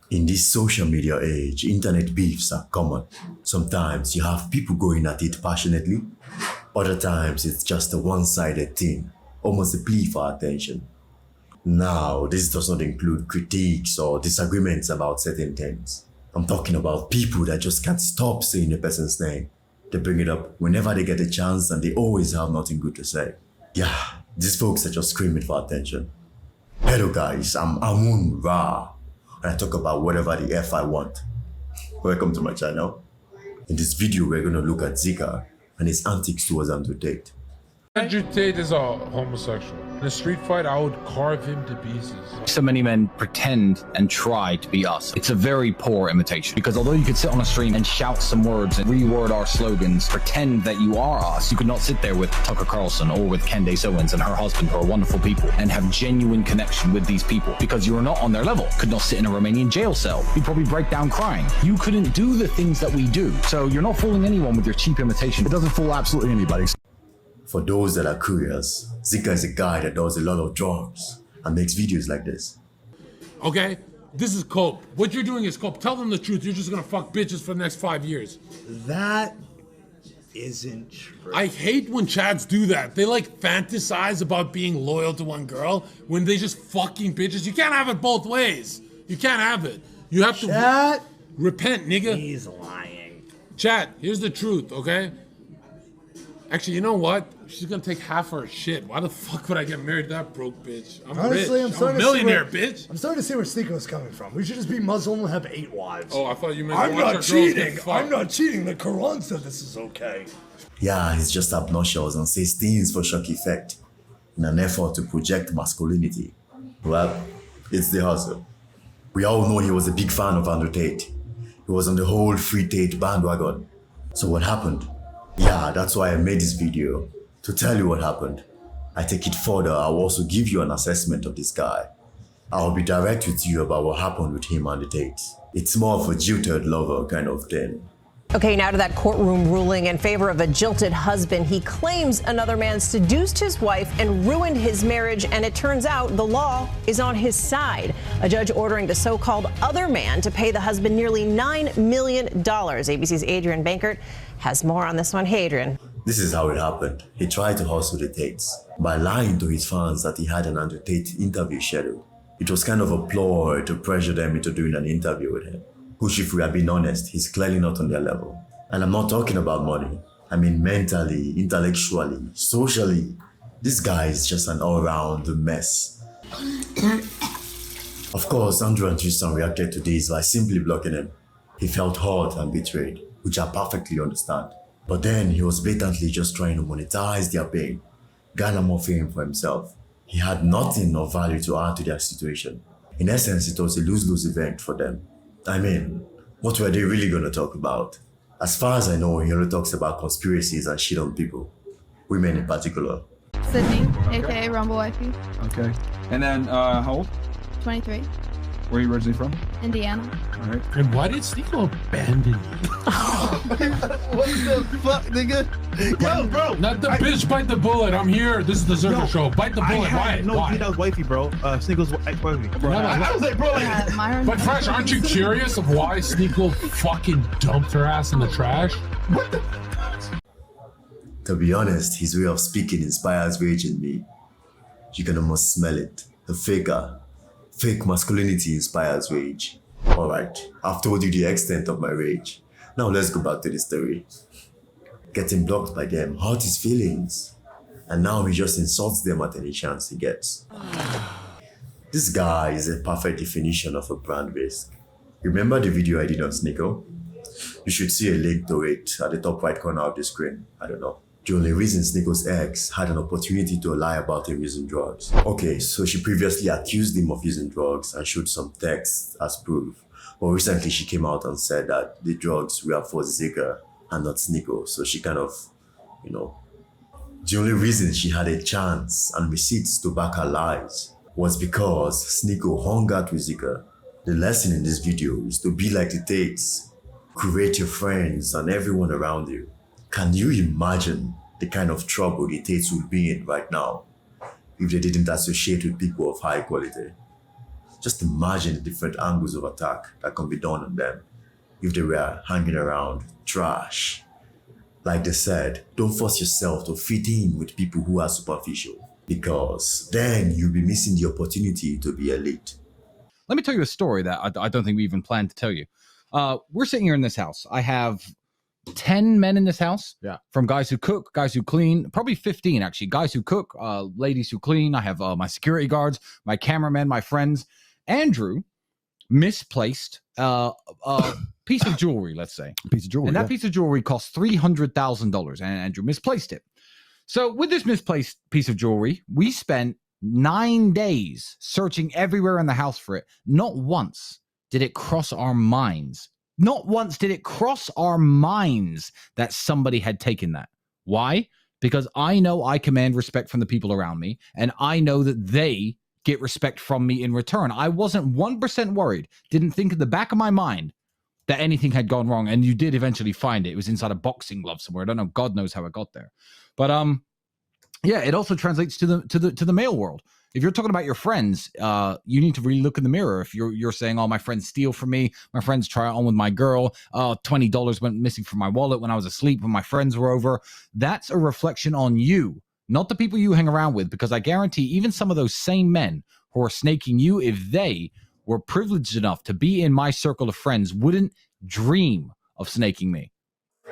In this social media age, internet beefs are common. Sometimes you have people going at it passionately. Other times it's just a one-sided thing, almost a plea for attention. Now, this does not include critiques or disagreements about certain things. I'm talking about people that just can't stop saying a person's name. They bring it up whenever they get a chance and they always have nothing good to say. Yeah, these folks are just screaming for attention. Hello guys, I'm Amun Ra, and I talk about whatever the F I want. Welcome to my channel. In this video, we're gonna look at Zika and his antics towards Andrew Tate. Andrew Tate is a homosexual. In a street fight, I would carve him to pieces. So many men pretend and try to be us. It's a very poor imitation, because although you could sit on a stream and shout some words and reword our slogans, pretend that you are us, you could not sit there with Tucker Carlson or with Candace Owens and her husband, who are wonderful people, and have genuine connection with these people because you are not on their level. Could not sit in a Romanian jail cell. You'd probably break down crying. You couldn't do the things that we do. So you're not fooling anyone with your cheap imitation. It doesn't fool absolutely anybody. For those that are curious, Zika is a guy that does a lot of drugs and makes videos like this. Okay? This is cope. What you're doing is cope. Tell them the truth. You're just gonna fuck bitches for the next 5 years. That isn't true. I hate when chads do that. They like fantasize about being loyal to one girl when they just fucking bitches. You can't have it both ways. You can't have it. You have to Chat, repent, nigga. he's lying. Chat, here's the truth, okay? Actually, you know what? She's gonna take half her shit. Why the fuck would I get married to that broke bitch? I'm Honestly, rich. I'm starting a to see millionaire, where, bitch. I'm starting to see where Sneako's coming from. We should just be Muslim and have 8 wives. Oh, I thought you meant I'm watch our not girls cheating. get fucked. I'm not cheating. The Quran said this is okay. Yeah, he's just obnoxious and says things for shock effect in an effort to project masculinity. Well, it's the hustle. We all know he was a big fan of Andrew Tate. He was on the whole free Tate bandwagon. So what happened? Yeah, that's why I made this video, to tell you what happened. I take it further, I'll also give you an assessment of this guy. I'll be direct with you about what happened with him and the Tate. It's more of a jilted lover kind of thing. Okay, now to that courtroom ruling in favor of a jilted husband. He claims another man seduced his wife and ruined his marriage, and it turns out the law is on his side. A judge ordering the so-called other man to pay the husband nearly $9 million. ABC's Adrian Bankert has more on this one. Hey, Adrian. This is how it happened. He tried to hustle the Tates by lying to his fans that he had an Andrew Tate interview scheduled. It was kind of a ploy to pressure them into doing an interview with him, which, if we are being honest, he's clearly not on their level. And I'm not talking about money. I mean mentally, intellectually, socially. This guy is just an all-round mess. Of course, Andrew and Tristan reacted to this by simply blocking him. He felt hurt and betrayed, which I perfectly understand. But then he was blatantly just trying to monetize their pain, garner more fame for himself. He had nothing of value to add to their situation. In essence, it was a lose-lose event for them. I mean, what were they really gonna talk about? As far as I know, he only talks about conspiracies and shit on people, women in particular. Sydney, aka Rumble Wifey, Okay. And then, how old? 23, Where are you originally from? Indiana. All right. And why did Sneako abandon you? What the fuck, nigga? Yo, bro. Not the bitch, bite the bullet. I'm here. This is the Zerka show. Bite the bullet. Why? No, Why? that was wifey, bro. Sneako's ex-wifey. No, no, I was like, bro, like, Myron. But Fresh, aren't you curious of why Sneako fucking dumped her ass in the trash? To be honest, his way of speaking inspires rage in me. You can almost smell it. The faker. Fake masculinity inspires rage. Alright, I've told you the extent of my rage. Now let's go back to the story. Getting blocked by them hurt his feelings. And now he just insults them at any chance he gets. This guy is a perfect definition of a brand risk. Remember the video I did on Sneako? You should see a link to it at the top right corner of the screen. I don't know. The only reason Sneako's ex had an opportunity to lie about him using drugs. Okay, so she previously accused him of using drugs and showed some texts as proof. But recently she came out and said that the drugs were for Zika and not Sneako. So she kind of, the only reason she had a chance and receipts to back her lies was because Sneako hung out with Zika. The lesson in this video is to be like the Tates. Create your friends and everyone around you. Can you imagine the kind of trouble the Tates would be in right now if they didn't associate with people of high quality? Just imagine the different angles of attack that can be done on them if they were hanging around trash. Like they said, don't force yourself to fit in with people who are superficial, because then you'll be missing the opportunity to be elite. Let me tell you a story that I don't think we even planned to tell you. We're sitting here in this house. I have 10 men in this house. Yeah. From guys who cook, guys who clean, probably 15 actually. Guys who cook, ladies who clean. I have my security guards, my cameramen, my friends. Andrew misplaced a piece of jewelry, let's say. A piece of jewelry. And that piece of jewelry cost $300,000, and Andrew misplaced it. So with this misplaced piece of jewelry, we spent 9 days searching everywhere in the house for it. Not once did it cross our minds. Not once did it cross our minds that somebody had taken that. Why? Because I know I command respect from the people around me, and I know that they get respect from me in return. I wasn't 1% worried. Didn't think in the back of my mind that anything had gone wrong. And you did eventually find it. It was inside a boxing glove somewhere. I don't know. God knows how it got there. But yeah, it also translates to the male world. If you're talking about your friends, you need to really look in the mirror. If you're saying, "Oh, my friends steal from me. My friends try it on with my girl. Oh, $20 went missing from my wallet when I was asleep when my friends were over." That's a reflection on you, not the people you hang around with. Because I guarantee even some of those same men who are snaking you, if they were privileged enough to be in my circle of friends, wouldn't dream of snaking me.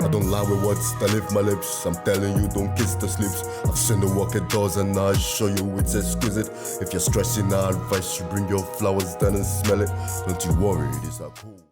I don't lie with words that leave my lips. I'm telling you, don't kiss the slips. I've seen the walk it does and I show you it's exquisite. If you're stressing, I advise you bring your flowers down and smell it. Don't you worry, these are cool.